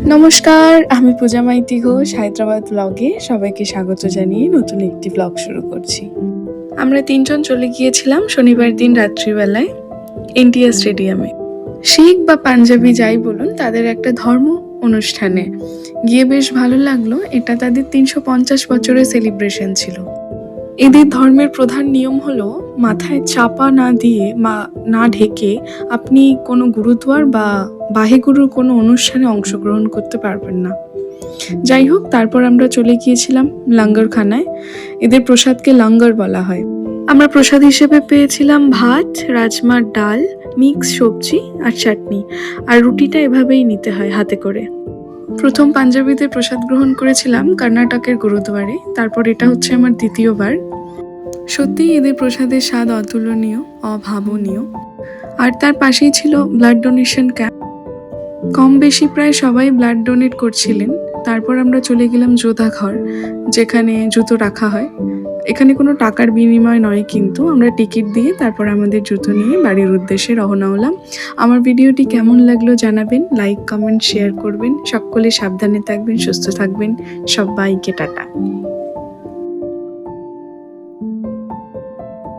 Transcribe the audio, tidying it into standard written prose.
নমস্কার, আমি পূজা মাইতি ঘোষ হায়দ্রাবাদ ব্লগে সবাইকে স্বাগত জানিয়ে নতুন একটি ব্লগ শুরু করছি। আমরা ৩ জন চলে গিয়েছিলাম শনিবার দিন রাত্রিবেলায় এনটিআর স্টেডিয়ামে। শিখ বা পাঞ্জাবি যাই বলুন, তাদের একটা ধর্ম অনুষ্ঠানে গিয়ে বেশ ভালো লাগলো। এটা তাদের ৩৫০ বছরের সেলিব্রেশন ছিল। এদের ধর্মের প্রধান নিয়ম হলো মাথায় চাপা না দিয়ে না ঢেকে আপনি কোনো গুরুদুয়ার বা বাহেগুরুর কোনো অনুষ্ঠানে অংশগ্রহণ করতে পারবেন না। যাই হোক, তারপর আমরা চলে গিয়েছিলাম লঙ্গরখানায়। এদের প্রসাদকে লঙ্গর বলা হয়। আমরা প্রসাদ হিসেবে পেয়েছিলাম ভাত, রাজমার ডাল, মিক্স সবজি আর চাটনি। আর রুটিটা এভাবেই নিতে হয় হাতে করে। প্রথম পাঞ্জাবিতে প্রসাদ গ্রহণ করেছিলাম কর্ণাটকের গুরুদুয়ারে। তারপর এটা হচ্ছে আমার দ্বিতীয়বার। সত্যিই এদের প্রসাদের স্বাদ অতুলনীয়, অভাবনীয়। আর তার পাশেই ছিল ব্লাড ডোনেশন ক্যাম্প। কম বেশি প্রায় সবাই ব্লাড ডোনেট করছিলেন। তারপর আমরা চলে গেলাম যোধা ঘর, যেখানে জুতো রাখা হয়। এখানে কোনো টাকার বিনিময় নয়, কিন্তু আমরা টিকিট দিয়ে তারপর আমাদের জুতো নিয়ে বাড়ির উদ্দেশ্যে রওনা হলাম। আমার ভিডিওটি কেমন লাগলো জানাবেন, লাইক কমেন্ট শেয়ার করবেন। সকলে সাবধানে থাকবেন, সুস্থ থাকবেন। সবাইকে টাটা।